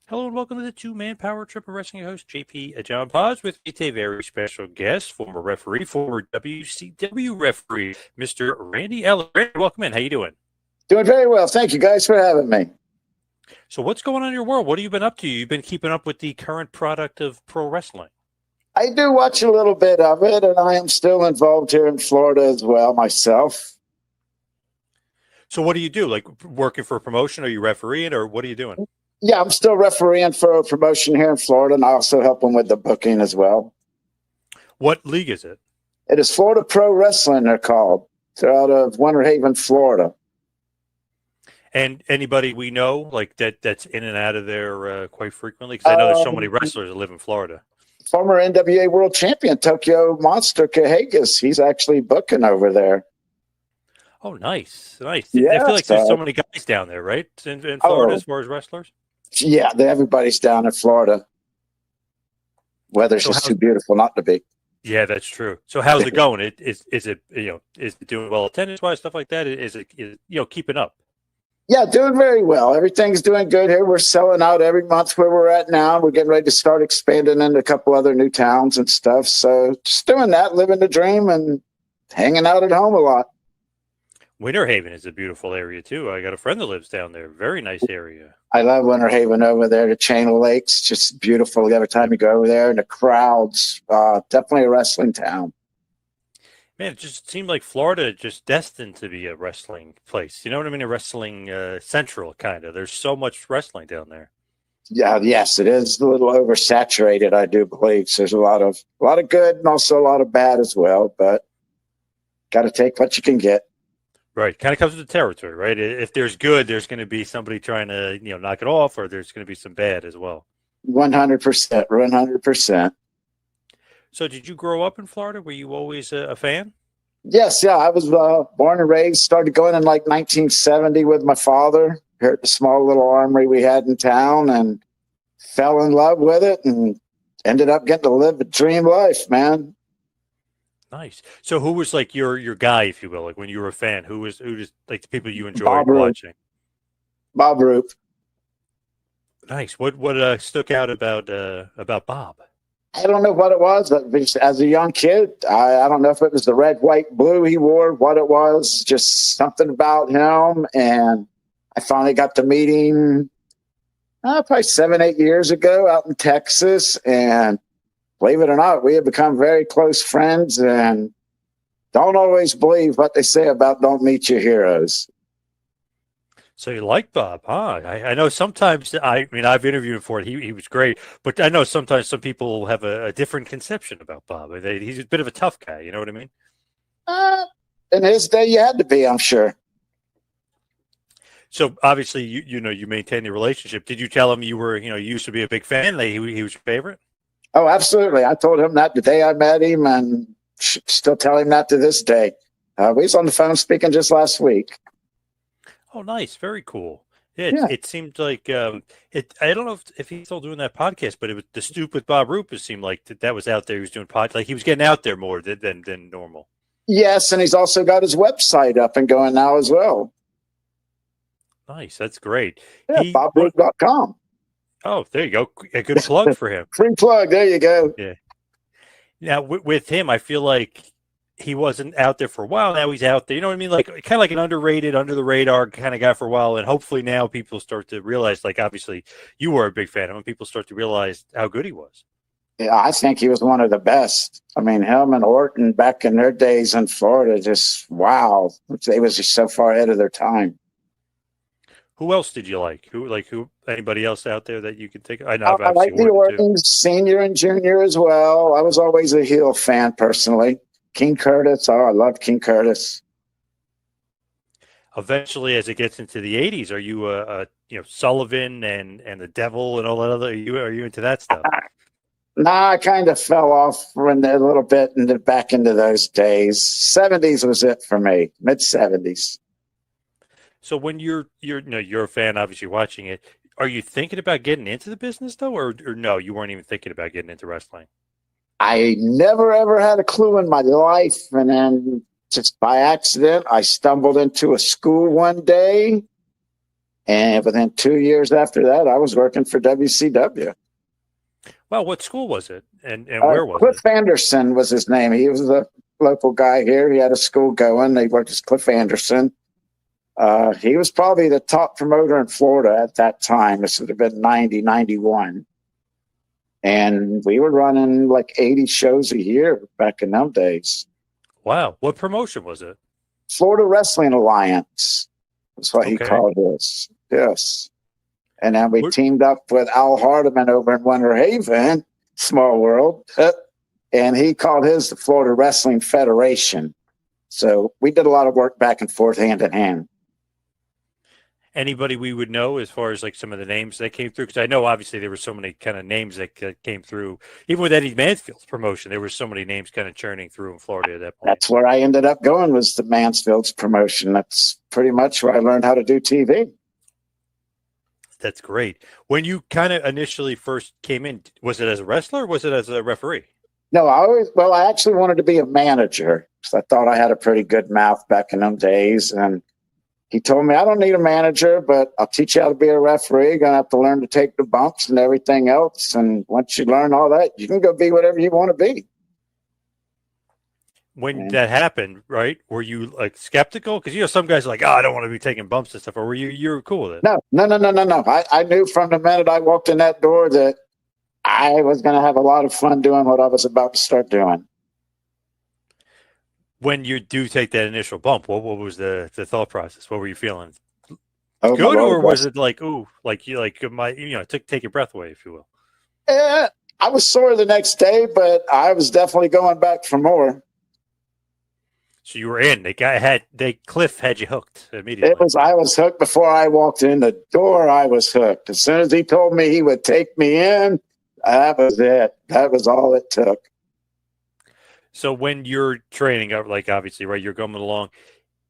Hello and welcome to the two-man power trip of wrestling host JP John Poz with me today, very special guest, former referee, former WCW referee, Mr. Randy Eller. Randy, welcome in. How you doing? Doing very well. Thank you guys for having me. So what's going on in your world? What have you been up to? You've been keeping up with the current product of pro wrestling. I do watch a little bit of it, and I am still involved here in Florida as well myself. So what do you do? Like working for a promotion? Are you refereeing or what are you doing? Yeah, I'm still refereeing for a promotion here in Florida, and I also help them with the booking as well. What league is it? It is Florida Pro Wrestling, they're called. They're out of Winter Haven, Florida. And anybody we know like that's in and out of there quite frequently? Because I know there's so many wrestlers that live in Florida. Former NWA World Champion, Tokyo Monster Kahagas, he's actually booking over there. Oh, nice. Nice. Yeah, I feel like there's so many guys down there, right? In Florida as far as wrestlers? Yeah, everybody's down in Florida. Weather's just too beautiful not to be. Yeah, that's true. So how's it going? Is it is it doing well attendance wise, stuff like that? Is it keeping up? Yeah, doing very well. Everything's doing good here. We're selling out every month where we're at now. We're getting ready to start expanding into a couple other new towns and stuff. So just doing that, living the dream and hanging out at home a lot. Winter Haven is a beautiful area too. I got a friend that lives down there. Very nice area. I love Winter Haven over there. The chain of lakes, just beautiful every time you go over there. And the crowds, definitely a wrestling town. Man, it just seemed like Florida just destined to be a wrestling place. You know what I mean? A wrestling central kind of. There's so much wrestling down there. Yeah, yes, it is a little oversaturated, I do believe. So there's a lot of good and also a lot of bad as well. But got to take what you can get. Right. Kind of comes with the territory, right? If there's good, there's going to be somebody trying to, knock it off, or there's going to be some bad as well. 100%. 100%. So did you grow up in Florida? Were you always a fan? Yes. Yeah. I was born and raised, started going in like 1970 with my father here at the small little armory we had in town and fell in love with it and ended up getting to live a dream life, man. Nice. So who was like your guy, if you will, like when you were a fan? Who just like the people you enjoyed watching? Bob Roop. Nice. What stuck out about Bob? I don't know what it was, but as a young kid, I don't know if it was the red, white, blue he wore, what it was, just something about him. And I finally got to meet him probably 7-8 years ago out in Texas. And believe it or not, we have become very close friends and don't always believe what they say about don't meet your heroes. So you like Bob, huh? I know sometimes, I've interviewed him for it. He was great, but I know sometimes some people have a different conception about Bob. He's a bit of a tough guy. You know what I mean? In his day, you had to be, I'm sure. So obviously, you maintain the relationship. Did you tell him you were, you used to be a big fan? He was your favorite? Oh, absolutely. I told him that the day I met him and still tell him that to this day. We was on the phone speaking just last week. Oh, nice. Very cool. Yeah. It seemed like I don't know if he's still doing that podcast, but it was the Stoop with Bob Roop. It seemed like that was out there. He was doing podcast. Like he was getting out there more than normal. Yes, and he's also got his website up and going now as well. Nice. That's great. Yeah, BobRoop.com. Oh, there you go. A good plug for him. Free plug. There you go. Yeah. Now, with him, I feel like he wasn't out there for a while. Now he's out there. You know what I mean? Like kind of like an underrated, under the radar kind of guy for a while. And hopefully now people start to realize, like obviously you were a big fan of him. People start to realize how good he was. Yeah, I think he was one of the best. I mean, him and Orton back in their days in Florida, just wow. They was just so far ahead of their time. Who else did you like? Who? Anybody else out there that you could think of? I know. I like the Ortons, senior and junior as well. I was always a heel fan personally. King Curtis. Oh, I love King Curtis. Eventually, as it gets into the 80s, are you Sullivan and the Devil and all that other? Are you into that stuff? Nah, I kind of fell off a little bit and back into those days. 70s was it for me. Mid 70s. So when you're a fan, obviously watching it, are you thinking about getting into the business though, or no? You weren't even thinking about getting into wrestling. I never ever had a clue in my life, and then just by accident, I stumbled into a school one day And within 2 years after that, I was working for WCW. Well, what school was it, and where was Cliff it? Anderson was his name. He was a local guy here. He had a school going. He worked as Cliff Anderson. He was probably the top promoter in Florida at that time. This would have been 90, 91. And we were running like 80 shows a year back in them days. Wow, what promotion was it? Florida Wrestling Alliance was what he Okay. called us. Yes. And then we What- teamed up with Al Hardiman over in Winter Haven, small world. And he called his the Florida Wrestling Federation. So we did a lot of work back and forth, hand in hand. Anybody we would know as far as like some of the names that came through? Because I know obviously there were so many kind of names that came through. Even with Eddy Mansfield's promotion, there were so many names kind of churning through in Florida at that point. That's where I ended up going, was the Mansfield's promotion. That's pretty much where I learned how to do TV. That's great. When you kind of initially first came in, was it as a wrestler or was it as a referee? No, I actually wanted to be a manager because I thought I had a pretty good mouth back in them days. And he told me, I don't need a manager, but I'll teach you how to be a referee. You're going to have to learn to take the bumps and everything else. And once you learn all that, you can go be whatever you want to be. When that happened, right? Were you like skeptical? Because some guys are like, I don't want to be taking bumps and stuff. Or were you cool with it? No. I knew from the minute I walked in that door that I was going to have a lot of fun doing what I was about to start doing. When you do take that initial bump, what was the thought process? What were you feeling? Oh, Good, or was it like, ooh, like you take your breath away, if you will? I was sore the next day, but I was definitely going back for more. So you were in. Cliff had you hooked immediately. I was hooked before I walked in the door. I was hooked. As soon as he told me he would take me in, that was it. That was all it took. So when you're training, like obviously, right, you're going along,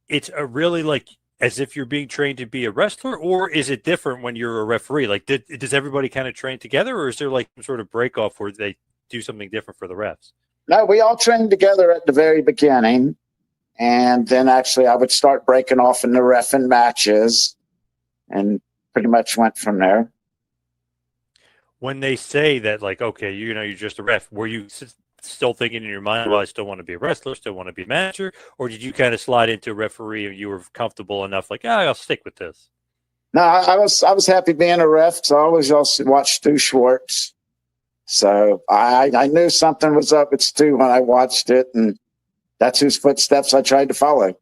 it's a really like as if you're being trained to be a wrestler, or is it different when you're a referee? Like, does everybody kind of train together, or is there like some sort of break off where they do something different for the refs? No, we all trained together at the very beginning. And then actually I would start breaking off in the reffing matches and pretty much went from there. When they say that, like, okay, you're just a ref, were you still thinking in your mind, well, I still want to be a wrestler, still want to be a manager, or did you kind of slide into a referee and you were comfortable enough, like, I'll stick with this? No, I was happy being a ref because I always also watched Stu Schwartz. So I knew something was up with Stu when I watched it, and that's whose footsteps I tried to follow.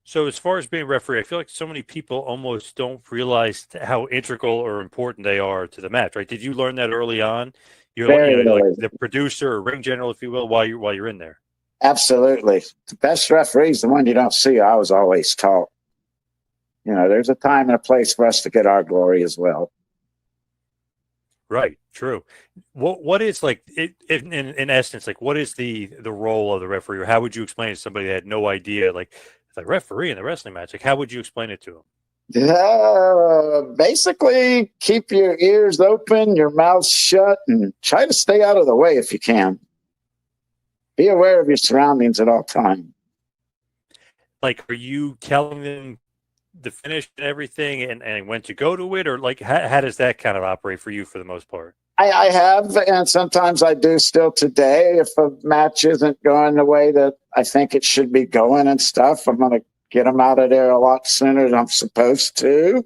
So as far as being a referee, I feel like so many people almost don't realize how integral or important they are to the match, right? Did you learn that early on? You're like the producer or ring general, if you will, while you're in there. Absolutely. The best referee is the one you don't see. I was always taught. There's a time and a place for us to get our glory as well. Right. True. What is like in essence, like what is the role of the referee, or how would you explain it to somebody that had no idea, like the referee in the wrestling match? Like, how would you explain it to them? Basically, keep your ears open, your mouth shut, and try to stay out of the way if you can. Be aware of your surroundings at all times. Like, are you telling them the finish and everything and when to go to it, or like how does that kind of operate for you for the most part? I have, and sometimes I do still today. If a match isn't going the way that I think it should be going and stuff, I'm going to get them out of there a lot sooner than I'm supposed to.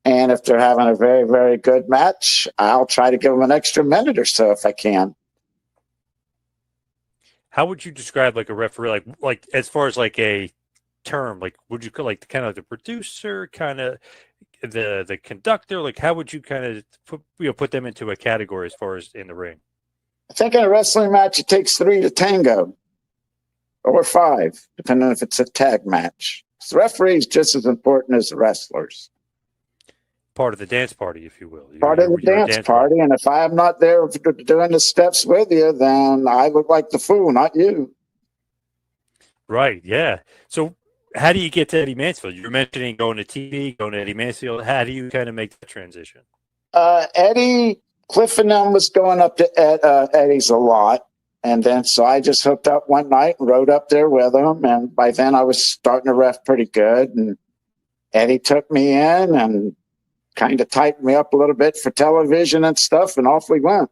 And if they're having a very, very good match, I'll try to give them an extra minute or so if I can. How would you describe like a referee, like as far as like a term, like would you call like kind of the producer, kind of the conductor? Like how would you kind of put them into a category as far as in the ring? I think in a wrestling match, it takes 3 to tango, or 5, depending on if it's a tag match. So the referee is just as important as the wrestlers. Part of the dance party, if you will. Part of the dance party. And if I'm not there doing the steps with you, then I look like the fool, not you. Right. Yeah. So how do you get to Eddy Mansfield? You're mentioning going to TV, going to Eddy Mansfield. How do you kind of make the transition? Eddie, Cliff and them was going up to Eddie's a lot. And then so I just hooked up one night and rode up there with him. And by then I was starting to ref pretty good. And Eddie took me in and kind of tightened me up a little bit for television and stuff, and off we went.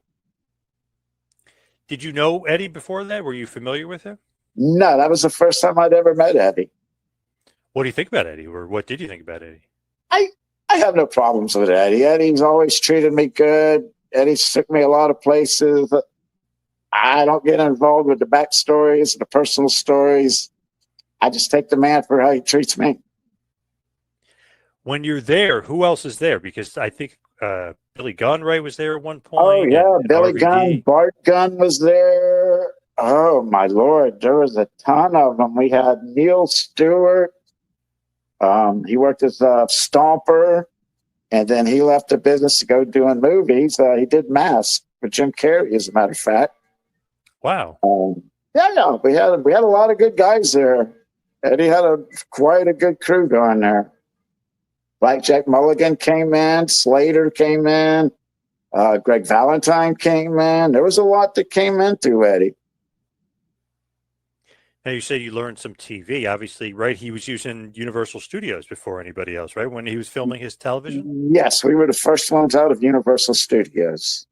Did you know Eddie before that? Were you familiar with him? No, that was the first time I'd ever met Eddie. What do you think about Eddie, or what did you think about Eddie? I have no problems with Eddie. Eddie's always treated me good. Eddie's took me a lot of places. I don't get involved with the backstories, the personal stories. I just take the man for how he treats me. When you're there, who else is there? Because I think Billy Gunn, right, was there at one Oh, point. yeah. And Billy RVD. Gunn, Bart Gunn was there. Oh, my Lord. There was a ton of them. We had Neil Stewart. He worked as a stomper, and then he left the business to go doing movies. He did Mask with Jim Carrey, as a matter of fact. Wow. Yeah, we had a lot of good guys there. Eddie had quite a good crew going there. Blackjack Mulligan came in, Slater came in, Greg Valentine came in. There was a lot that came in through Eddie. Now, you said you learned some TV, obviously, right? He was using Universal Studios before anybody else, right? When he was filming his television? Yes, we were the first ones out of Universal Studios.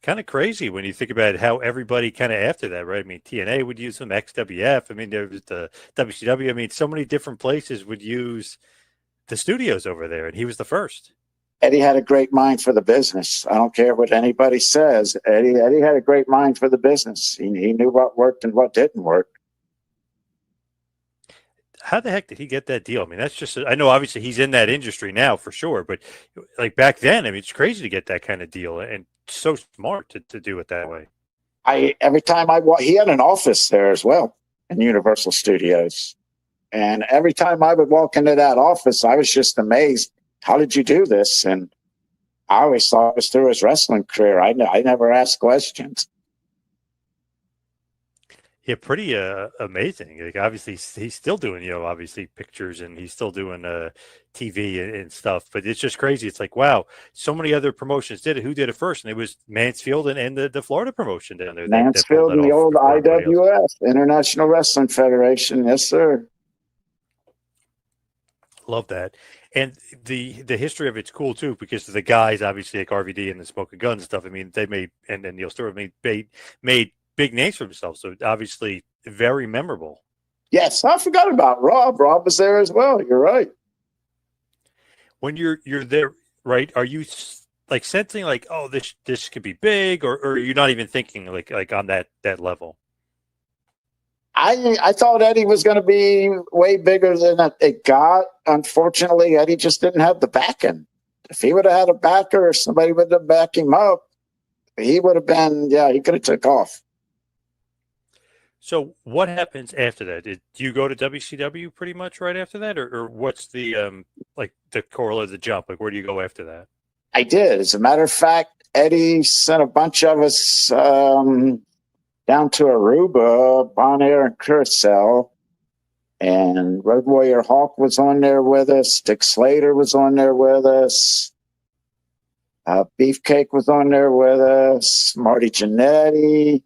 Kind of crazy when you think about how everybody kind of after that, right? I mean, TNA would use them, XWF. I mean, there was the WCW. I mean, so many different places would use the studios over there, and he was the first. Eddie had a great mind for the business. I don't care what anybody says. Eddie had a great mind for the business. He knew what worked and what didn't work. How the heck did he get that deal? I mean, that's just, I know obviously he's in that industry now for sure, but like back then, I mean, it's crazy to get that kind of deal and so smart to do it that way. Every time he had an office there as well in Universal Studios. And every time I would walk into that office, I was just amazed. How did you do this? And I always thought it was through his wrestling career. I never asked questions. Yeah, pretty amazing. Like obviously he's still doing, obviously pictures and he's still doing TV and stuff. But it's just crazy. It's like, wow, so many other promotions did it. Who did it first? And it was Mansfield and the Florida promotion down there. Mansfield and the old IWF, International Wrestling Federation. Yes, sir. Love that. And the history of it's cool too, because the guys obviously like RVD and the Smoking Guns and stuff. I mean, they made and Neil Stewart made big names for themselves. So obviously very memorable. Yes, I forgot about Rob. Rob was there as well. You're right. When you're there, right? Are you like sensing like, oh, this could be big, or are you not even thinking like on that level? I thought Eddie was going to be way bigger than it got. Unfortunately, Eddie just didn't have the backing. If he would have had a backer or somebody would have backed him up, he would have been, he could have took off. So what happens after that? Do you go to WCW pretty much right after that? Or what's the, like the correlate of the jump? Like, where do you go after that? I did. As a matter of fact, Eddie sent a bunch of us down to Aruba, Bonaire, and Curacao. And Road Warrior Hawk was on there with us. Dick Slater was on there with us. Beefcake was on there with us. Marty Jannetty.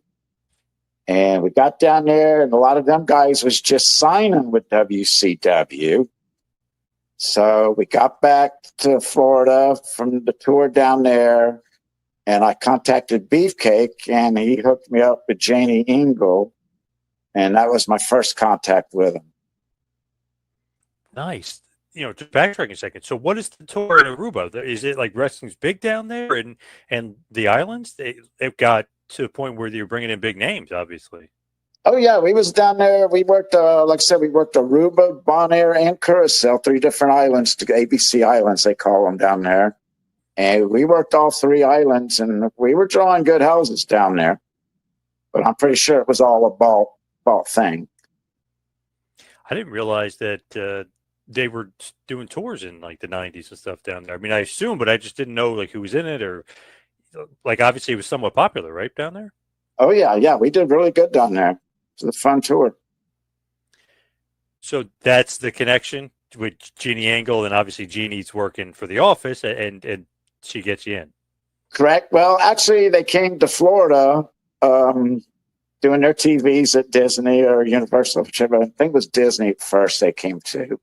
And we got down there, and a lot of them guys was just signing with WCW. So we got back to Florida from the tour down there, and I contacted Beefcake, and he hooked me up with Janie Engel, and that was my first contact with him. Nice. Just backtracking a second. So what is the tour in Aruba? Is it like wrestling's big down there and the islands? They've got to the point where you're bringing in big names, obviously. Oh, yeah. We was down there. We worked, like I said, we worked Aruba, Bonaire, and Curacao, 3 different islands, ABC Islands, they call them down there. And we worked all 3 islands, and we were drawing good houses down there. But I'm pretty sure it was all a bought thing. I didn't realize that they were doing tours in like the 90s and stuff down there. I mean, I assume, but I just didn't know like who was in it, or like obviously it was somewhat popular, right, down there? Oh, yeah. We did really good down there. It was a fun tour. So that's the connection with Jeannie Engel, and obviously Jeannie's working for the office, and she gets you in. Correct. Well, actually, they came to Florida doing their TVs at Disney or Universal, whichever. I think it was Disney at first they came to.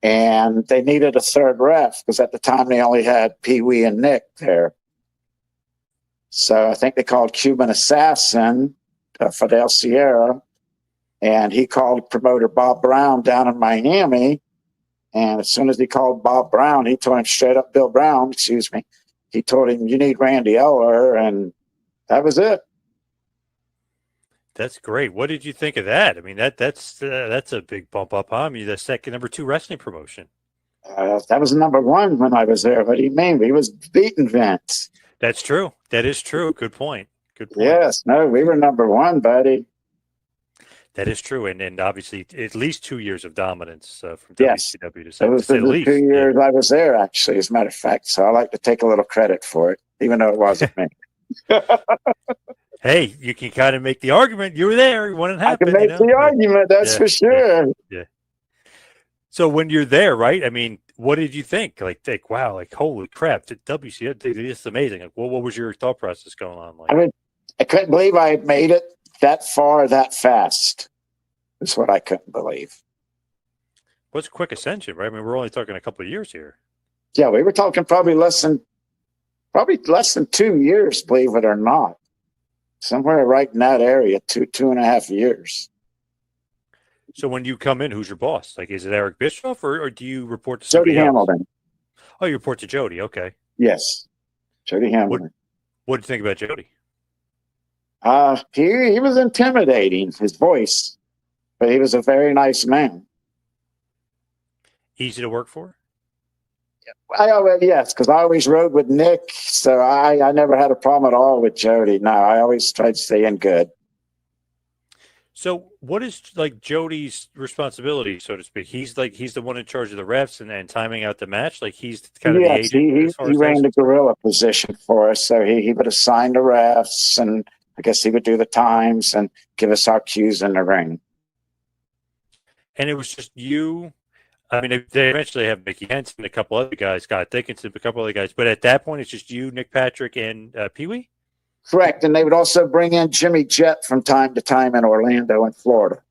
and they needed a third ref because at the time they only had Pee Wee and Nick there. So I think they called Cuban Assassin, Fidel Sierra, and he called promoter Bob Brown down in Miami. And as soon as he called Bob Brown, he told him straight up, Bill Brown, excuse me, he told him, you need Randy Eller, and that was it. That's great. What did you think of that? I mean, that's a big bump up, huh? I mean, the second number 2 wrestling promotion. That was number 1 when I was there. What do you mean? We was beating Vince. That's true. That is true. Good point. Good point. Yes. No, we were number 1, buddy. That is true. And obviously at least 2 years of dominance from yes. WCW to say, to say the least. 2 years I was there, actually, as a matter of fact. So I like to take a little credit for it, even though it wasn't me. Hey, you can kind of make the argument. You were there. You wouldn't happen. I can make the argument, that's for sure. Yeah. So when you're there, right? I mean, what did you think? Like, wow, like, holy crap, WCW, this is amazing. Like, what was your thought process going on? Like, I mean, I couldn't believe I had made it that far, that fast. That's what I couldn't believe. What's a quick ascension, right? I mean, we're only talking a couple of years here. Yeah, we were talking probably less than 2 years, believe it or not. Somewhere right in that area, 2.5 years. So when you come in, who's your boss? Like, is it Eric Bischoff or do you report to Jody somebody else? Hamilton? Oh, you report to Jody. Okay. Yes, Jody Hamilton. What do you think about Jody? He was intimidating, his voice, but he was a very nice man. Easy to work for? Yes, because I always rode with Nick, so I never had a problem at all with Jody. No, I always tried to stay in good. So what is like Jody's responsibility, so to speak? He's the one in charge of the refs and timing out the match. Like he's kind of the agent. He ran the gorilla position for us, so he would assign the refs, and I guess he would do the times and give us our cues in the ring. And it was just you. I mean, they eventually have Mickey Henson, a couple other guys, Scott Dickinson, a couple other guys. But at that point, it's just you, Nick Patrick, and Pee Wee? Correct. And they would also bring in Jimmy Jett from time to time in Orlando and Florida.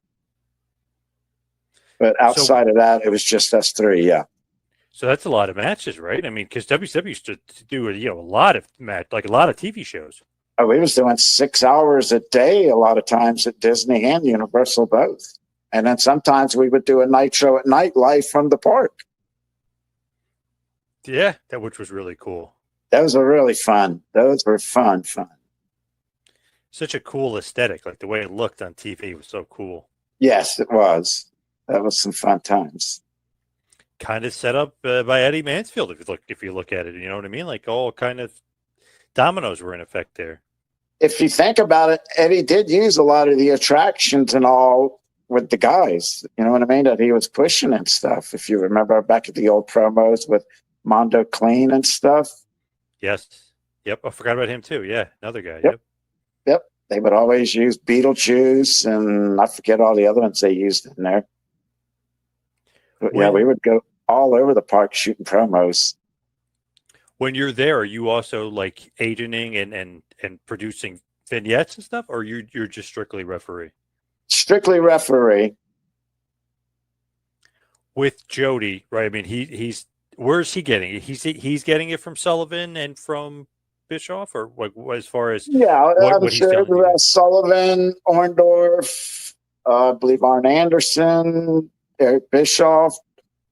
But outside of that, it was just us 3, yeah. So that's a lot of matches, right? I mean, because WCW used to do a lot of TV shows. Oh, we was doing 6 hours a day a lot of times at Disney and Universal both. And then sometimes we would do a Nitro at night live from the park. Yeah, which was really cool. Those were really fun. Those were fun. Such a cool aesthetic. Like the way it looked on TV was so cool. Yes, it was. That was some fun times. Kind of set up by Eddy Mansfield, if you look at it. You know what I mean? Like all kind of dominoes were in effect there. If you think about it, Eddie did use a lot of the attractions and all with the guys, you know what I mean, that he was pushing and stuff. If you remember back at the old promos with Mondo Clean and stuff. Yes. Yep. I forgot about him too. Yeah. Another guy. Yep. They would always use Beetlejuice and I forget all the other ones they used in there. But yeah, we would go all over the park shooting promos. When you're there, are you also like agenting and producing vignettes and stuff, or you're just strictly referee? Strictly referee. With Jody, right? I mean, he's where's he getting it? He's getting it from Sullivan and from Bischoff, or what? As far as what he's sure Sullivan, Orndorff, I believe Arn Anderson, Eric Bischoff.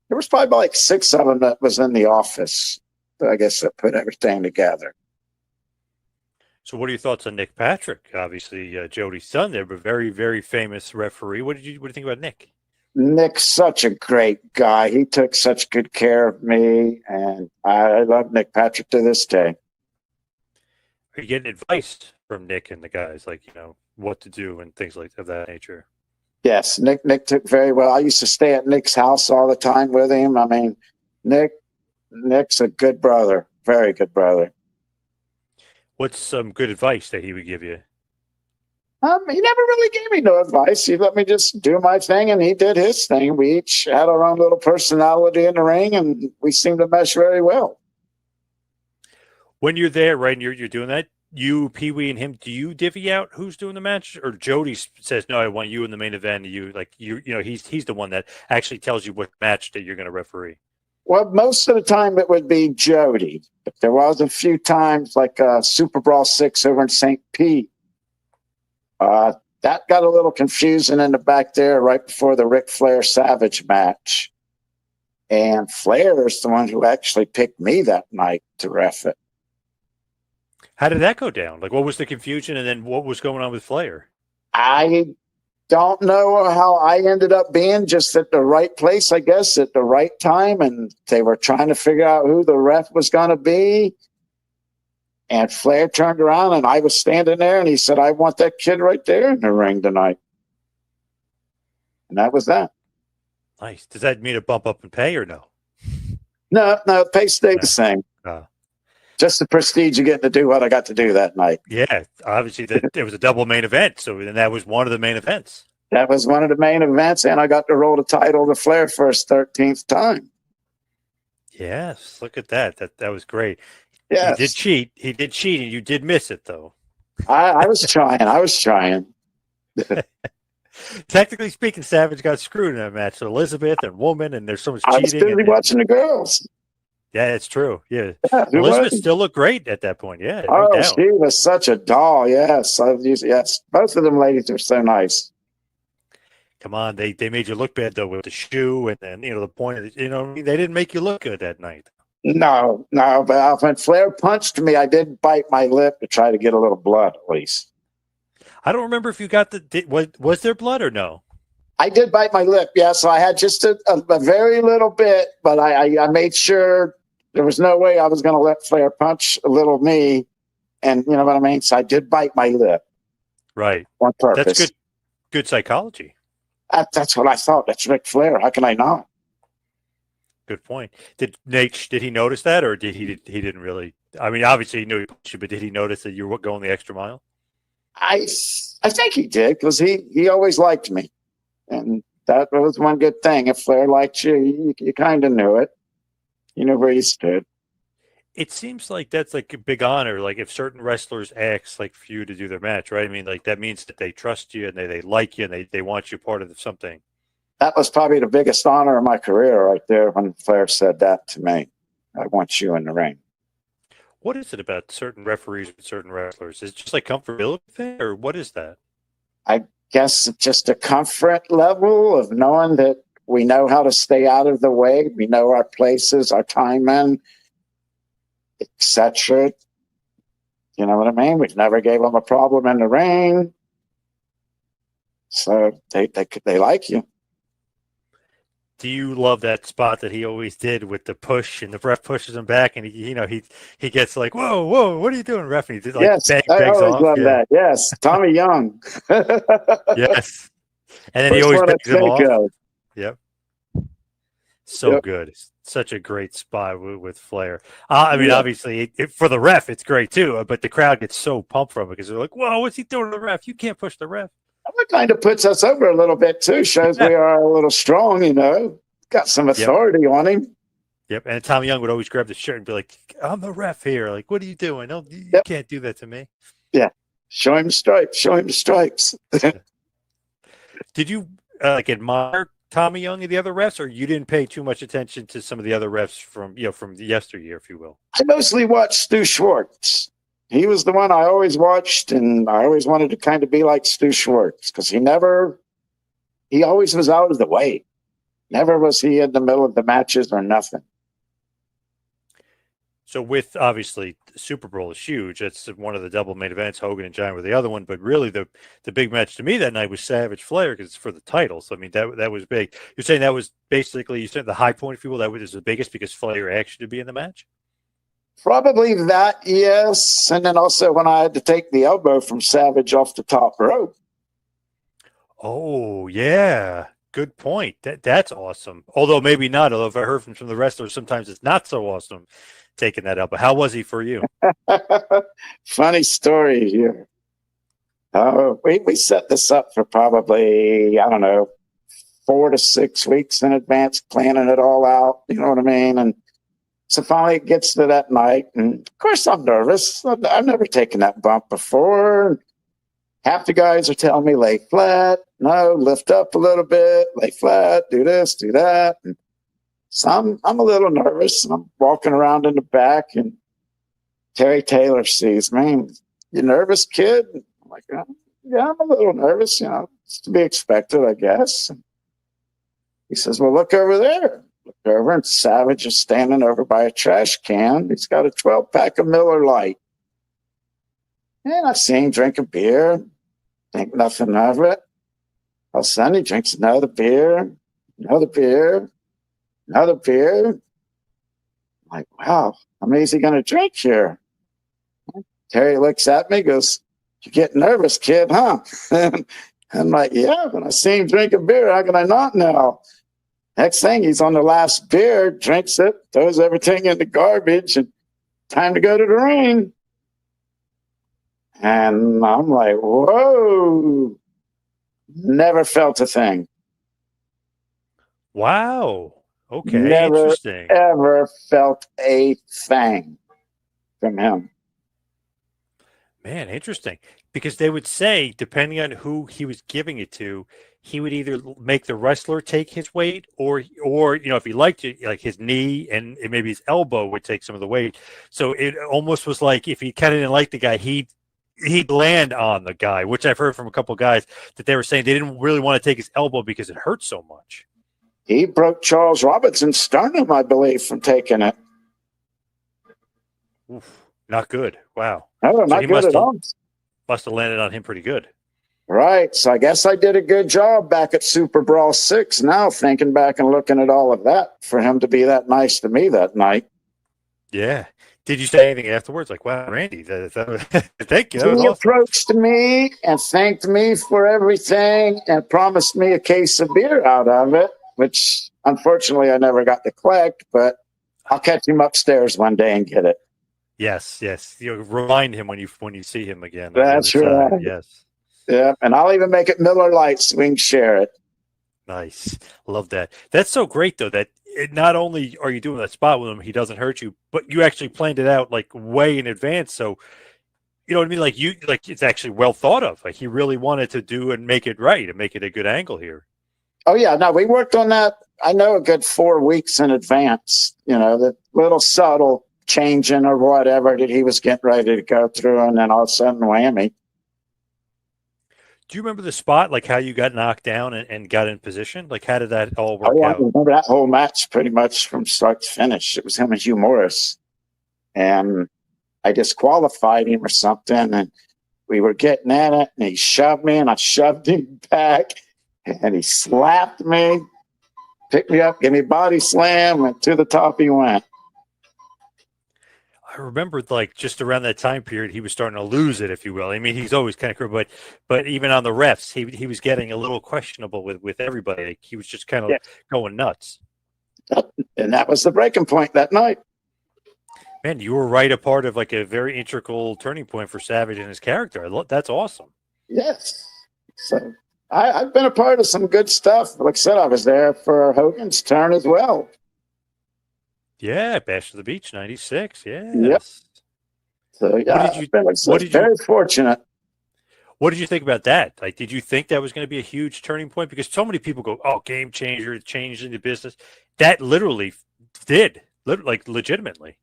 There was probably like 6 of them that was in the office. So I guess that put everything together. So what are your thoughts on Nick Patrick? Obviously, Jody's son there, but very, very famous referee. What do you think about Nick? Nick's such a great guy. He took such good care of me, and I love Nick Patrick to this day. Are you getting advice from Nick and the guys, like, what to do and things like of that nature? Yes, Nick took very well. I used to stay at Nick's house all the time with him. I mean, Nick's a good brother, very good brother. What's some good advice that he would give you? He never really gave me no advice. He let me just do my thing, and he did his thing. We each had our own little personality in the ring, and we seemed to mesh very well. When you're there, right, and you're doing that, you, Pee Wee, and him, do you divvy out who's doing the match, or Jody says, "No, I want you in the main event." And he's the one that actually tells you what match that you're going to referee. Well, most of the time it would be Jody, but there was a few times like Super Brawl 6 over in St. Pete. That got a little confusing in the back there right before the Ric Flair Savage match. And Flair is the one who actually picked me that night to ref it. How did that go down? Like, what was the confusion, and then what was going on with Flair? I don't know how I ended up being, just at the right place, I guess, at the right time. And they were trying to figure out who the ref was going to be. And Flair turned around and I was standing there and he said, "I want that kid right there in the ring tonight." And that was that. Nice. Does that mean a bump up in pay or no? No, pay stayed the same. Just the prestige of getting to do what I got to do that night. Yeah, obviously it was a double main event, so then that was one of the main events. That was one of the main events, and I got to roll the title to Flair for his 13th time. Yes, look at that. That was great. Yes. He did cheat, and you did miss it, though. I was trying. Technically speaking, Savage got screwed in that match. So Elizabeth and Woman, and there's so much cheating. I was busy watching the girls. Yeah, it's true. Yeah, Elizabeth still looked great at that point. Yeah. She was such a doll. Yes, yes. Both of them ladies are so nice. Come on, they made you look bad though with the shoe, and then the point of they didn't make you look good that night. No, but when Flair punched me, I did bite my lip to try to get a little blood at least. I don't remember if you got was there blood or no? I did bite my lip, yeah. So I had just a very little bit, but I made sure there was no way I was going to let Flair punch a little me, and you know what I mean. So I did bite my lip, right, on purpose. That's good psychology. That's what I thought. That's Ric Flair. How can I not? Good point. Did he notice that, or did he didn't really? I mean, obviously he knew he punched you, but did he notice that you were going the extra mile? I think he did, because he always liked me, and that was one good thing. If Flair liked you, you kind of knew it. You knew where you stood. It seems like that's like a big honor. Like if certain wrestlers ask like for you to do their match, right? I mean, like that means that they trust you and they like you and they want you part of something. That was probably the biggest honor of my career right there when Flair said that to me. "I want you in the ring." What is it about certain referees with certain wrestlers? Is it just like comfortability thing, or what is that? I guess it's just a comfort level of knowing that we know how to stay out of the way. We know our places, our timing, etc. You know what I mean? We never gave them a problem in the ring. So they like you. Do you love that spot that he always did with the push and the ref pushes him back and he gets like, whoa, what are you doing, ref? And he did like yes, I always love that. Yes, Tommy Young. Yes, and then he always begs him off. Yep. So good. It's such a great spot with Flair. I mean, obviously, for the ref, it's great too, but the crowd gets so pumped from it because they're like, whoa, what's he doing to the ref? You can't push the ref. That kind of puts us over a little bit too. Shows we are a little strong, Got some authority on him. Yep. And Tommy Young would always grab the shirt and be like, "I'm the ref here. Like, what are you doing? No, you can't do that to me." Yeah. Show him the stripes. Show him the stripes. Did you admire Tommy Young and the other refs, or you didn't pay too much attention to some of the other refs from the yesteryear, if you will? I mostly watched Stu Schwartz. He was the one I always watched, and I always wanted to kind of be like Stu Schwartz because he always was out of the way. Never was he in the middle of the matches or nothing. So with obviously the Super Bowl is huge. That's one of the double main events. Hogan and Giant were the other one, but really the big match to me that night was Savage Flair because it's for the title. So I mean that was big. You're saying that was basically the high point, if you will. That was the biggest because Flair asked you to be in the match. Probably that, yes. And then also when I had to take the elbow from Savage off the top rope. Oh, yeah. Good point. That's awesome. Although maybe not. Although if I heard from some of the wrestlers, sometimes it's not so awesome taking that elbow. How was he for you? Funny story here. We set this up for probably, 4 to 6 weeks in advance, planning it all out. You know what I mean? And So finally it gets to that night. And of course I'm nervous. I've never taken that bump before. Half the guys are telling me lay flat. No, lift up a little bit, lay flat, do this, do that. And so I'm a little nervous. I'm walking around in the back and Terry Taylor sees me. You nervous, kid? I'm like, yeah, I'm a little nervous. It's to be expected, I guess. And he says, well, look over there. Look over, and Savage is standing over by a trash can. He's got a 12-pack of Miller Lite. And I see him drink a beer, think nothing of it. All of a sudden, he drinks another beer, another beer, another beer. I'm like, wow, how many is he going to drink here? Terry looks at me, goes, you get nervous, kid, huh? And I'm like, yeah, when I see him drink a beer, how can I not now? Next thing, he's on the last beer, drinks it, throws everything in the garbage, and time to go to the ring. And I'm like, whoa, never felt a thing. Wow. Okay, never, interesting. Ever felt a thing from him. Man, interesting. Because they would say, depending on who he was giving it to, he would either make the wrestler take his weight, or if he liked it, like his knee and maybe his elbow would take some of the weight. So it almost was like if he kind of didn't like the guy, he'd land on the guy, which I've heard from a couple of guys that they were saying they didn't really want to take his elbow because it hurt so much. He broke Charles Robinson's sternum, I believe, from taking it. Oof, not good. Wow. No, so not good at all. Must have landed on him pretty good. Right. So I guess I did a good job back at Super Brawl 6 now, thinking back and looking at all of that, for him to be that nice to me that night. Yeah. Did you say anything afterwards? Like, wow, Randy, thank you. That was He awesome. approached me and thanked me for everything and promised me a case of beer out of it, which unfortunately I never got to collect, but I'll catch him upstairs one day and get it. Yes. You remind him when you see him again. That's right. Yes. Yeah, and I'll even make it Miller Lite so we can share it. Nice. Love that. That's so great, though, that not only are you doing that spot with him, he doesn't hurt you, but you actually planned it out like way in advance. So, you know what I mean? Like it's actually well thought of. Like he really wanted to do and make it right and make it a good angle here. Oh, yeah. No, we worked on that, I know, a good 4 weeks in advance. The little subtle changing or whatever that he was getting ready to go through, and then all of a sudden, whammy. Do you remember the spot, like how you got knocked down and got in position? Like how did that all work out? I remember that whole match pretty much from start to finish. It was him and Hugh Morris. And I disqualified him or something, and we were getting at it, and he shoved me, and I shoved him back, and he slapped me, picked me up, gave me a body slam, and to the top he went. I remember, like, just around that time period, he was starting to lose it, if you will. I mean, he's always kind of cruel, but even on the refs, he was getting a little questionable with everybody. Like, he was just kind of going nuts. And that was the breaking point that night. Man, you were right a part of like a very integral turning point for Savage and his character. That's awesome. Yes. So I've been a part of some good stuff. Like I said, I was there for Hogan's turn as well. Yeah, Bash of the Beach, 96. Yes. Yep. So, yeah, very fortunate. What did you think about that? Like, did you think that was going to be a huge turning point? Because so many people go, oh, game changer, changing the business. That literally did, like, legitimately.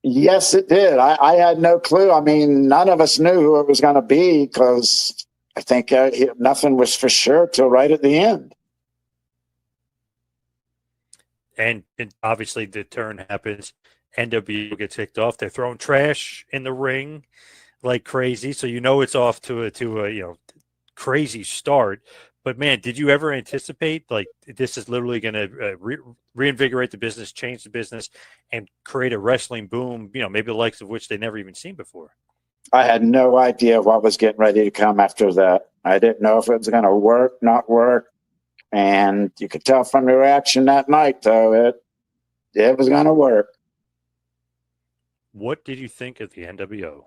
Yes, it did. I had no clue. I mean, none of us knew who it was going to be because I think nothing was for sure till right at the end. And obviously the turn happens. NWO gets kicked off. They're throwing trash in the ring like crazy. So it's off to a crazy start. But man, did you ever anticipate like this is literally going to reinvigorate the business, change the business, and create a wrestling boom? Maybe the likes of which they never even seen before. I had no idea what was getting ready to come after that. I didn't know if it was going to work, not work. And you could tell from the reaction that night, though, it was going to work. What did you think of the NWO?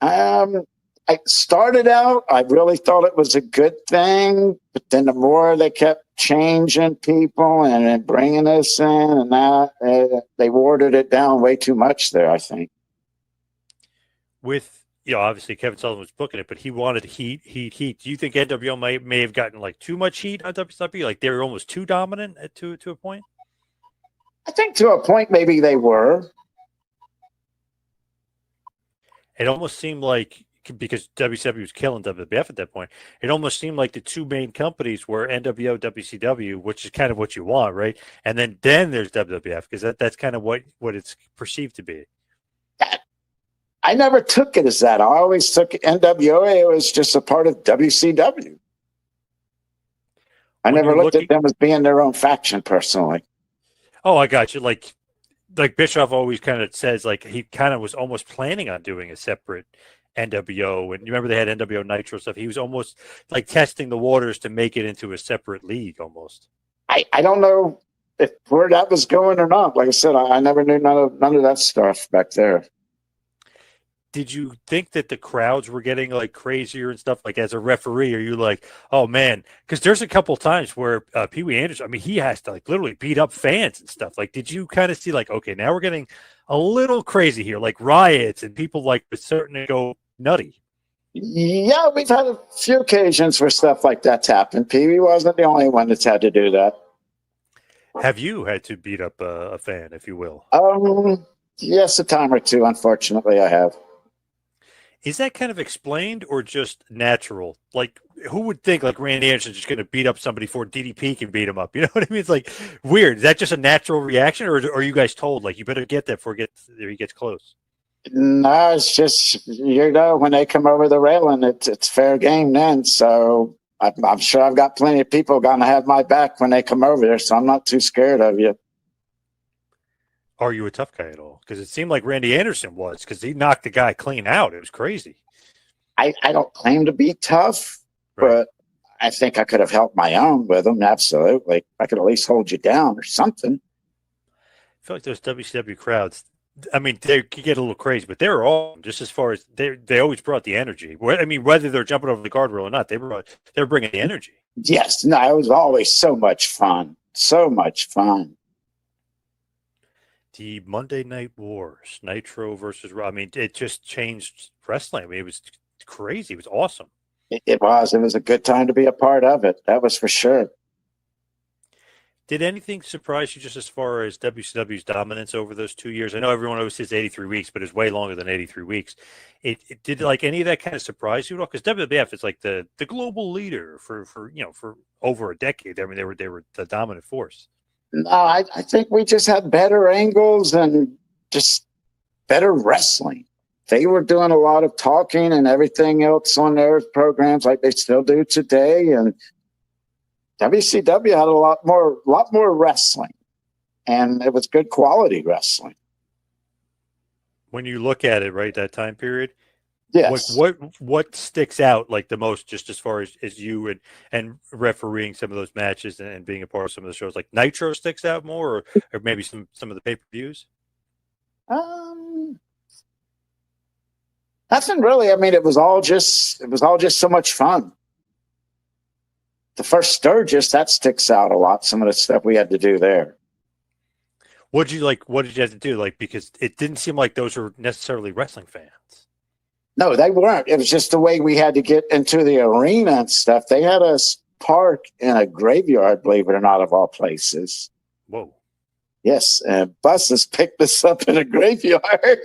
I started out, I really thought it was a good thing, but then the more they kept changing people and then bringing us in and that. They watered it down way too much there, I think. With obviously Kevin Sullivan was booking it, but he wanted heat. Do you think NWO may have gotten like too much heat on WWE? Like they were almost too dominant to a point? I think to a point maybe they were. It almost seemed like, because WCW was killing WWF at that point, it almost seemed like the two main companies were NWO, WCW, which is kind of what you want, right? And then there's WWF, because that's kind of what it's perceived to be. I never took it as that. I always took NWO as just a part of WCW. I never looked at them as being their own faction personally. Oh, I got you. Like Bischoff always kind of says, like he kind of was almost planning on doing a separate NWO, and you remember they had NWO Nitro stuff. He was almost like testing the waters to make it into a separate league almost. I don't know if where that was going or not. Like I said, I never knew none of that stuff back there. Did you think that the crowds were getting like crazier and stuff? Like as a referee, are you like, oh man? Because there's a couple times where Pee Wee Anderson, I mean, he has to like literally beat up fans and stuff. Like, did you kind of see like, okay, now we're getting a little crazy here, like riots and people like starting to go nutty? Yeah, we've had a few occasions where stuff like that's happened. Pee Wee wasn't the only one that's had to do that. Have you had to beat up a fan, if you will? Yes, a time or two. Unfortunately, I have. Is that kind of explained or just natural? Like, who would think like Randy Anderson's just going to beat up somebody before DDP can beat him up? You know what I mean? It's like weird. Is that just a natural reaction, or are you guys told like you better get that before he gets close? No, it's just when they come over the railing, it's fair game then. So I'm sure I've got plenty of people going to have my back when they come over there. So I'm not too scared of you. Are you a tough guy at all? Because it seemed like Randy Anderson was, because he knocked the guy clean out. It was crazy. I don't claim to be tough, right, but I think I could have helped my own with him. Absolutely. I could at least hold you down or something. I feel like those WCW crowds, I mean, they could get a little crazy, but they're all just as far as they always brought the energy. I mean, whether they're jumping over the guardrail or not, they're bringing the energy. Yes. No, it was always so much fun. So much fun. The Monday Night Wars, Nitro versus Raw. I mean, it just changed wrestling. I mean, it was crazy. It was awesome. It was. It was a good time to be a part of it. That was for sure. Did anything surprise you just as far as WCW's dominance over those 2 years? I know everyone always says 83 weeks, but it's way longer than 83 weeks. It did like any of that kind of surprise you at all? Because WWF is like the global leader for over a decade. I mean, they were the dominant force. No, I think we just had better angles and just better wrestling. They were doing a lot of talking and everything else on their programs like they still do today. And WCW had a lot more wrestling, and it was good quality wrestling. When you look at it, right, that time period, yes. What sticks out like the most, just as far as you and refereeing some of those matches and being a part of some of the shows? Like Nitro sticks out more, or maybe some of the pay-per-views? Nothing really. I mean, it was all just so much fun. The first Sturgis, that sticks out a lot. Some of the stuff we had to do there. What did you have to do? Like, because it didn't seem like those were necessarily wrestling fans. No, they weren't. It was just the way we had to get into the arena and stuff. They had us park in a graveyard, believe it or not, of all places. Whoa. Yes, and buses picked us up in a graveyard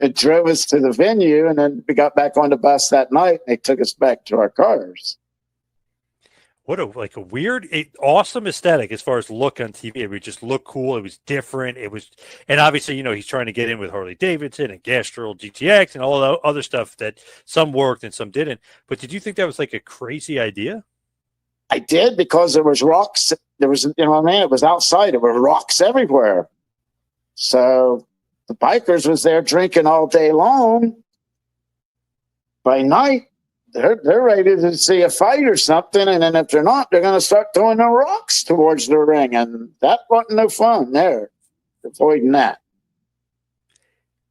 and drove us to the venue, and then we got back on the bus that night, and they took us back to our cars. What a weird, awesome aesthetic as far as look on TV. It would just look cool. It was different. And obviously, he's trying to get in with Harley Davidson and Castrol GTX and all the other stuff that some worked and some didn't. But did you think that was like a crazy idea? I did, because there was rocks. There was, it was outside. There were rocks everywhere. So the bikers was there drinking all day long. By night, they're ready to see a fight or something, and then if they're not, they're going to start throwing the rocks towards the ring, and that wasn't no fun there. Avoiding that.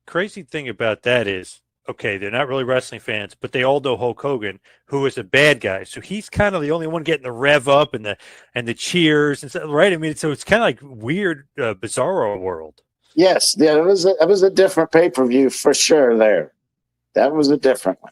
Crazy thing about that is, okay, they're not really wrestling fans, but they all know Hulk Hogan, who is a bad guy. So he's kind of the only one getting the rev up and the cheers and stuff, right? I mean, so it's kind of like weird, bizarro world. Yes, yeah, it was a different pay-per-view for sure there. That was a different one.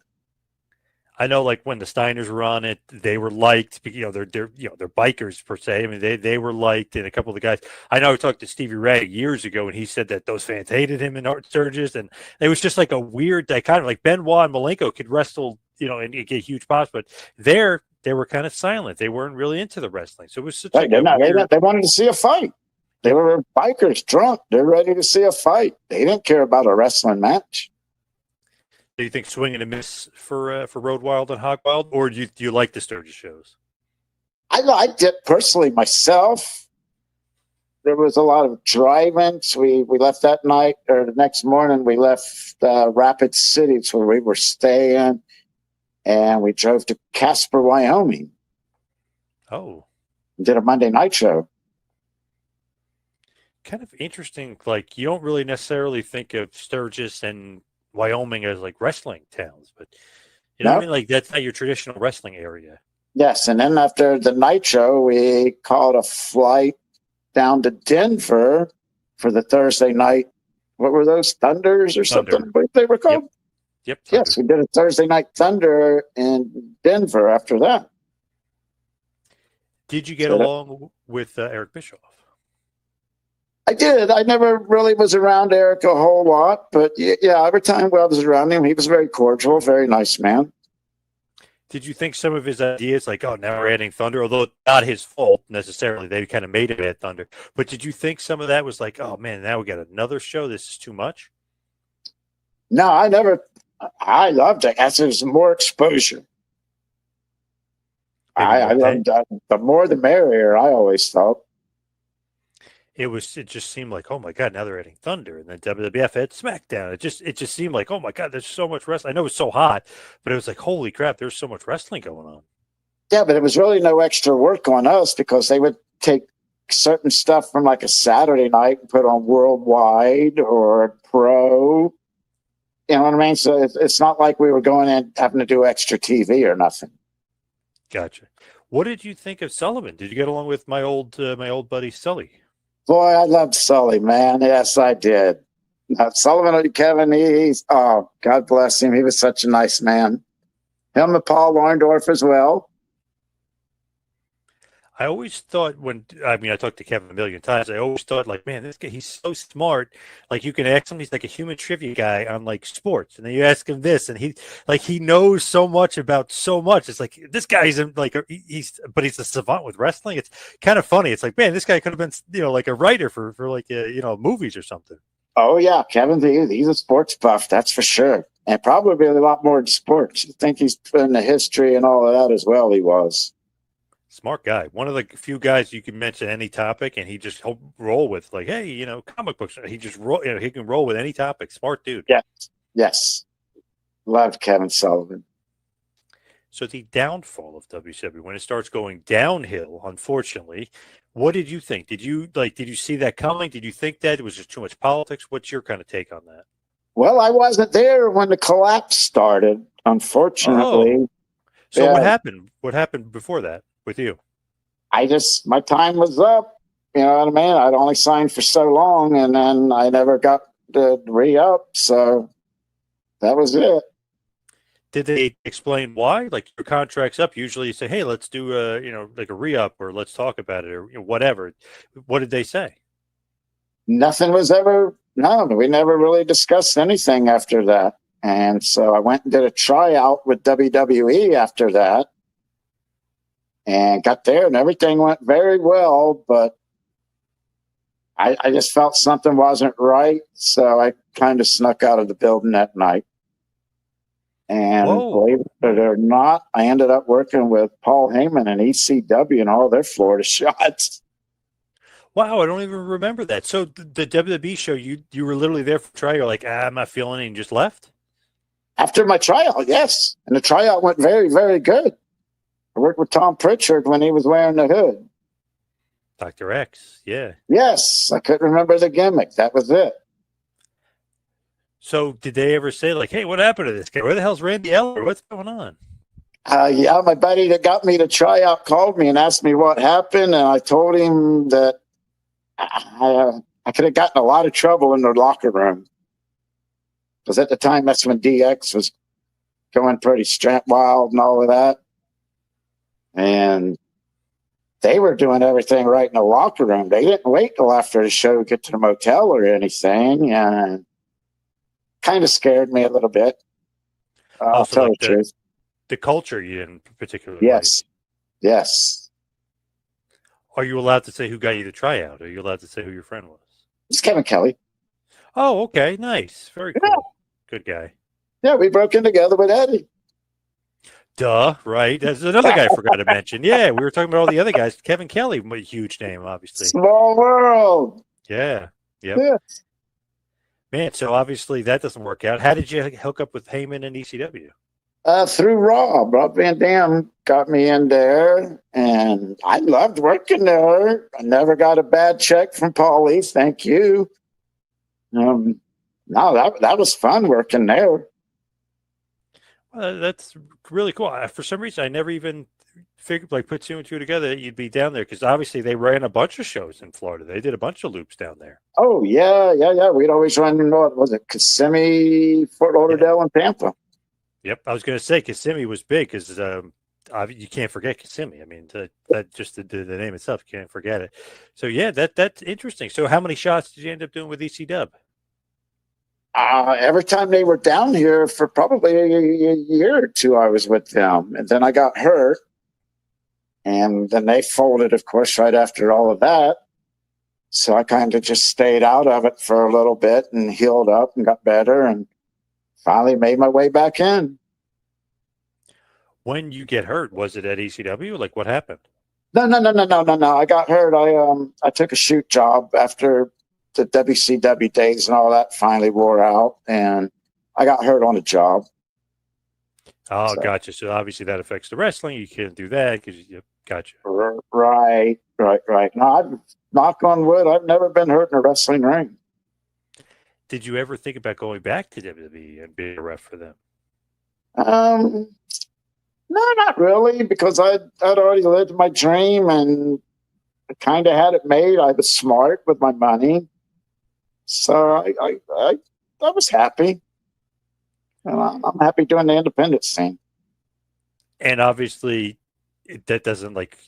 I know, like when the Steiners were on it, they were liked. They're they're bikers per se. I mean, they were liked, and a couple of the guys. I know I talked to Stevie Ray years ago, and he said that those fans hated him in Art Sturgis, and it was just like a weird dichotomy. Like Benoit and Malenko could wrestle, and get huge pops, but they were kind of silent. They weren't really into the wrestling, so it was such Right, they wanted to see a fight. They were bikers, drunk. They're ready to see a fight. They didn't care about a wrestling match. Do you think swing and a miss for Road Wild and Hog Wild, or do you like the Sturgis shows? I liked it personally myself. There was a lot of driving. We left that night, or the next morning we left Rapid City, where we were staying, and we drove to Casper, Wyoming. Oh, did a Monday night show. Kind of interesting. Like, you don't really necessarily think of Sturgis and Wyoming as like wrestling towns, but you know what I mean? Like, that's not your traditional wrestling area. Yes, and then after the night show, we called a flight down to Denver for the Thursday night. What were those, Thunders or something? What they were called? Yep. Yes, we did a Thursday night Thunder in Denver after that. Did you get along with Eric Bischoff? I did. I never really was around Eric a whole lot, but yeah, every time I was around him, he was very cordial, very nice man. Did you think some of his ideas, like, oh, now we're adding Thunder, although not his fault necessarily, they kind of made him add Thunder, but did you think some of that was like, oh man, now we got another show, this is too much? No, I loved it as there's more exposure. I loved that. The more the merrier, I always thought. It just seemed like, oh my God, now they're adding Thunder, and then WWF had SmackDown. It just seemed like, oh my God, there's so much wrestling. I know it's so hot, but it was like, holy crap, there's so much wrestling going on. Yeah, but it was really no extra work on us because they would take certain stuff from like a Saturday night and put on Worldwide or Pro. You know what I mean? So it's not like we were going in having to do extra TV or nothing. Gotcha. What did you think of Sullivan? Did you get along with my old buddy Sully? Boy, I loved Sully, man. Yes, I did. Sullivan, Kevin, oh, God bless him. He was such a nice man. Him and Paul Lorndorff as well. I always thought I talked to Kevin a million times, I always thought, like, man, this guy, he's so smart. Like, you can ask him, he's like a human trivia guy on like sports. And then you ask him this, and he knows so much about so much. It's like, this guy's like, but he's a savant with wrestling. It's kind of funny. It's like, man, this guy could have been, like a writer for like, movies or something. Oh yeah. Kevin, he's a sports buff. That's for sure. And probably a lot more in sports. I think he's put in the history and all of that as well. He was. Smart guy. One of the few guys you can mention any topic and he just roll with, like, hey, comic books. He just roll. He can roll with any topic. Smart dude. Yes. Loved Kevin Sullivan. So the downfall of WCW, when it starts going downhill, unfortunately, what did you think? Did you see that coming? Did you think that it was just too much politics? What's your kind of take on that? Well, I wasn't there when the collapse started, unfortunately. Oh. So what happened? What happened before that with you? My time was up. You know what I mean? I'd only signed for so long, and then I never got to re-up. So that was it. Did they explain why? Like, your contract's up. Usually you say, hey, let's do like a re-up, or let's talk about it, or whatever. What did they say? Nothing was ever, no, we never really discussed anything after that. And so I went and did a tryout with WWE after that and got there, and everything went very well, but I just felt something wasn't right. So I kind of snuck out of the building that night. And believe it or not, I ended up working with Paul Heyman and ECW and all their Florida shots. Wow, I don't even remember that. So the WWE show, you were literally there for trial. You're like, I'm not feeling it, and just left? After my tryout, yes. And the tryout went very, very good. I worked with Tom Pritchard when he was wearing the hood. Dr. X, yeah. Yes, I couldn't remember the gimmick. That was it. So did they ever say like, "Hey, what happened to this guy? Where the hell's Randy Eller? What's going on?" Yeah, my buddy that got me to try out called me and asked me what happened, and I told him that I could have gotten a lot of trouble in the locker room because at the time that's when DX was going pretty wild and all of that, and they were doing everything right in the locker room. They didn't wait till after the show to get to the motel or anything, and kind of scared me a little bit. I'll Also, tell like the truth. the culture you didn't particularly like. Yes, yes. Are you allowed to say who got you the tryout? Are you allowed to say who your friend was? It's Kevin Kelly. Oh, okay, nice, very cool, Yeah, good guy. yeah. We broke in together with Eddie. Duh, right? There's another guy I forgot to mention. Yeah, we were talking about all the other guys. Kevin Kelly, a huge name, obviously. Small world. Yeah, yep. Yeah. Man, so obviously that doesn't work out. How did you hook up with Heyman and ECW? Through Rob. Rob Van Dam got me in there, and I loved working there. I never got a bad check from Paulie. Thank you. No, that was fun working there. That's really cool. For some reason, I never even figured, like, put two and two together that you'd be down there because obviously they ran a bunch of shows in Florida. They did a bunch of loops down there. Oh, yeah. We'd always run, what was it, Kissimmee, Fort Lauderdale, and Tampa. Yep. I was going to say Kissimmee was big because you can't forget Kissimmee. I mean, that just the name itself, you can't forget it. So, yeah, that's interesting. So how many shots did you end up doing with ECW? Every time they were down here for probably a year or two, I was with them. And then I got hurt. And then they folded, of course, right after all of that. So I kind of just stayed out of it for a little bit and healed up and got better and finally made my way back in. When you get hurt, was it at ECW? Like, what happened? No. I got hurt. I took a shoot job after the WCW days and all that finally wore out, and I got hurt on a job. Oh, so. Gotcha. So obviously that affects the wrestling. You can't do that because you gotcha. Right. No, I've knock on wood. I've never been hurt in a wrestling ring. Did you ever think about going back to WWE and being a ref for them? No, not really, because I'd already lived my dream and I kind of had it made. I was smart with my money. So I was happy. And I'm happy doing the independent scene. And obviously, that doesn't like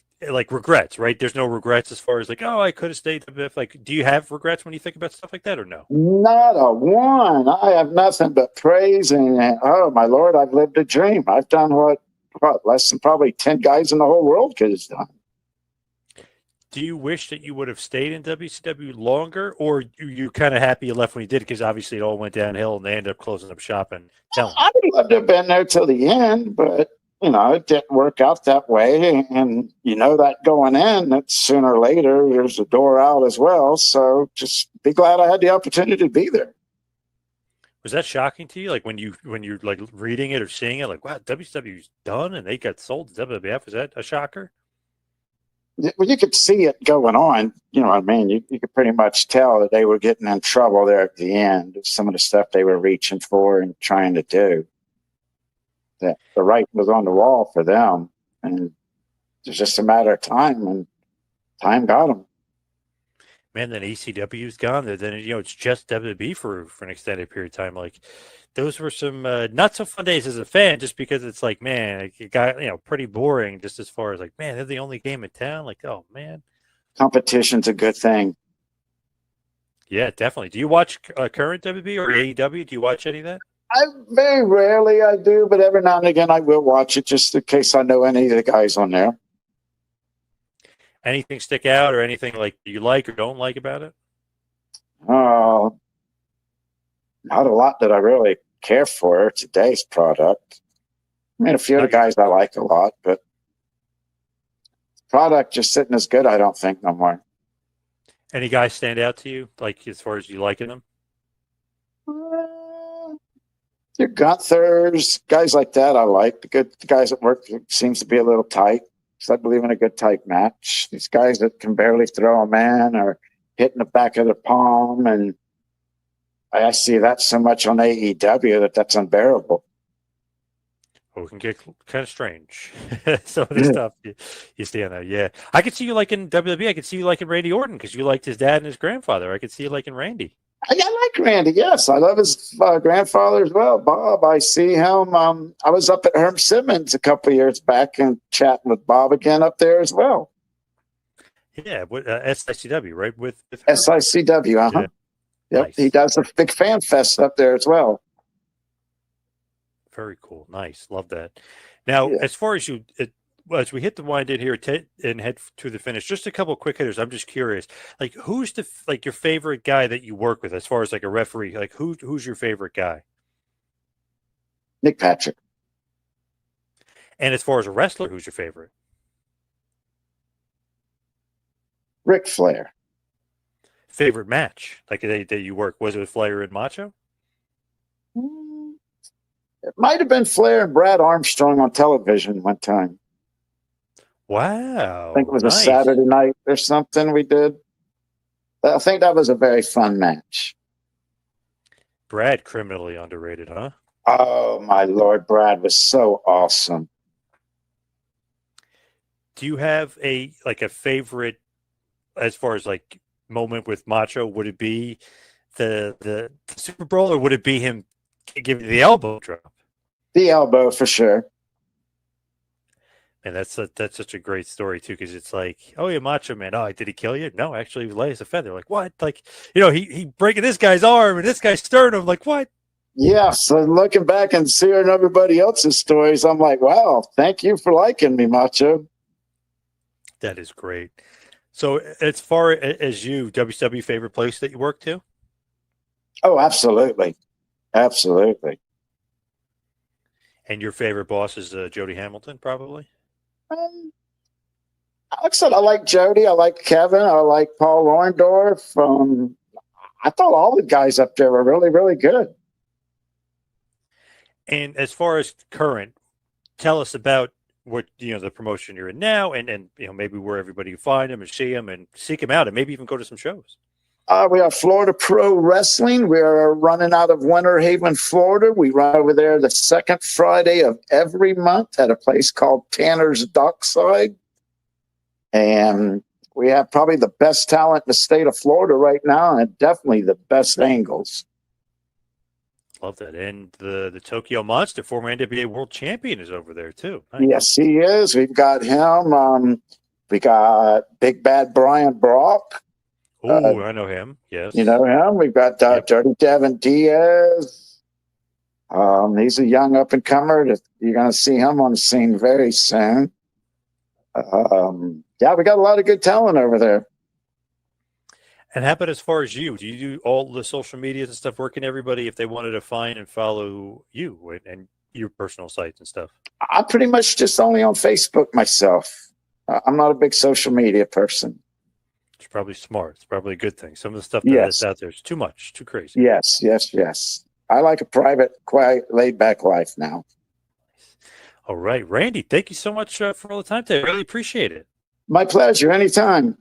regrets, right? There's no regrets as far as like, oh, I could have stayed. Like, do you have regrets when you think about stuff like that, or no? Not a one. I have nothing but praise and oh my Lord, I've lived a dream. I've done what less than probably 10 guys in the whole world could have done. Do you wish that you would have stayed in WCW longer, or you kind of happy you left when you did? Because obviously it all went downhill and they ended up closing up shop and selling. I would love to have been there till the end, but it didn't work out that way. And that going in, that sooner or later there's a door out as well. So just be glad I had the opportunity to be there. Was that shocking to you? Like when you're like reading it or seeing it, like, wow, WCW's done and they got sold to WWF. Was that a shocker? Well, you could see it going on. You know what I mean? You could pretty much tell that they were getting in trouble there at the end. Some of the stuff they were reaching for and trying to do. That the right was on the wall for them. And it's just a matter of time, and time got them. Man, then ECW's gone. Then it's just WWE for an extended period of time. Like, those were some not so fun days as a fan, just because it's like, man, it got pretty boring. Just as far as like, man, they're the only game in town. Like, oh man, competition's a good thing. Yeah, definitely. Do you watch current WWE or AEW? Do you watch any of that? Very rarely I do, but every now and again I will watch it just in case I know any of the guys on there. Anything stick out or anything like you like or don't like about it? Not a lot that I really care for today's product. I mean, a few of the guys I like a lot, but product just sitting as good, I don't think, no more. Any guys stand out to you, like as far as you liking them? Your Gunthers, guys like that I like. The guys at work seems to be a little tight. So I believe in a good tight match. These guys that can barely throw a man or hitting the back of the palm, and I see that so much on AEW that's unbearable. Well, it can get kind of strange. Some of the stuff you see on there. Yeah. I could see you like in WWE. I could see you like in Randy Orton because you liked his dad and his grandfather. I could see you like in Randy. I like Randy. Yes, I love his grandfather as well, Bob. I see him. I was up at Herm Simmons a couple of years back and chatting with Bob again up there as well. Yeah, with SICW, right? With SICW, Yeah. Yep, Nice. he does a big fan fest up there as well. Very cool. Nice. Love that. Now, Yeah. as far as as we hit the wind in here and head to the finish, just a couple of quick hitters. I'm just curious, like who's your favorite guy that you work with as far as like a referee? Like who's your favorite guy? Nick Patrick. And as far as a wrestler, who's your favorite? Ric Flair. Favorite match like that you work, was it with Flair and Macho? It might have been Flair and Brad Armstrong on television one time. Wow. I think it was nice. a Saturday night or something we did. I think that was a very fun match. Brad, criminally underrated, huh? Oh, my Lord. Brad was so awesome. Do you have a favorite as far as like moment with Macho? Would it be the Super Bowl, or would it be him giving you the elbow drop? The elbow for sure. And that's such a great story too, because it's like, oh yeah, Macho Man. Oh, did he kill you? No, actually, he was light as a feather. Like what? Like he breaking this guy's arm and this guy's sternum. Like what? Yeah. So looking back and seeing everybody else's stories, I'm like, wow, thank you for liking me, Macho. That is great. So as far as WCW favorite place that you work to? Oh, absolutely. Absolutely. And your favorite boss is Jody Hamilton, probably? Like I said, I like Jody. I like Kevin. I like Paul Orndorff. I thought all the guys up there were really, really good. And as far as current, tell us about what the promotion you're in now, and maybe where everybody can find him and see him and seek him out, and maybe even go to some shows. We have Florida Pro Wrestling. We're running out of Winter Haven, Florida. We run over there the second Friday of every month at a place called Tanner's Dockside. And we have probably the best talent in the state of Florida right now, and definitely the best angles. Love that. And the Tokyo Monster, former NWA World Champion, is over there too. Nice. Yes, he is. We've got him. We got Big Bad Brian Brock. Oh, I know him. Yes. You know him. We've got Dirty Devin Diaz. He's a young up-and-comer. You're going to see him on the scene very soon. Yeah, we got a lot of good talent over there. And how about as far as you? Do you do all the social media and stuff, working everybody if they wanted to find and follow you and your personal sites and stuff? I'm pretty much just only on Facebook myself. I'm not a big social media person. It's probably smart. It's probably a good thing. Some of the stuff that's out there is too much, too crazy. Yes. I like a private, quiet, laid-back life now. All right, Randy, thank you so much for all the time today. I really appreciate it. My pleasure. Anytime.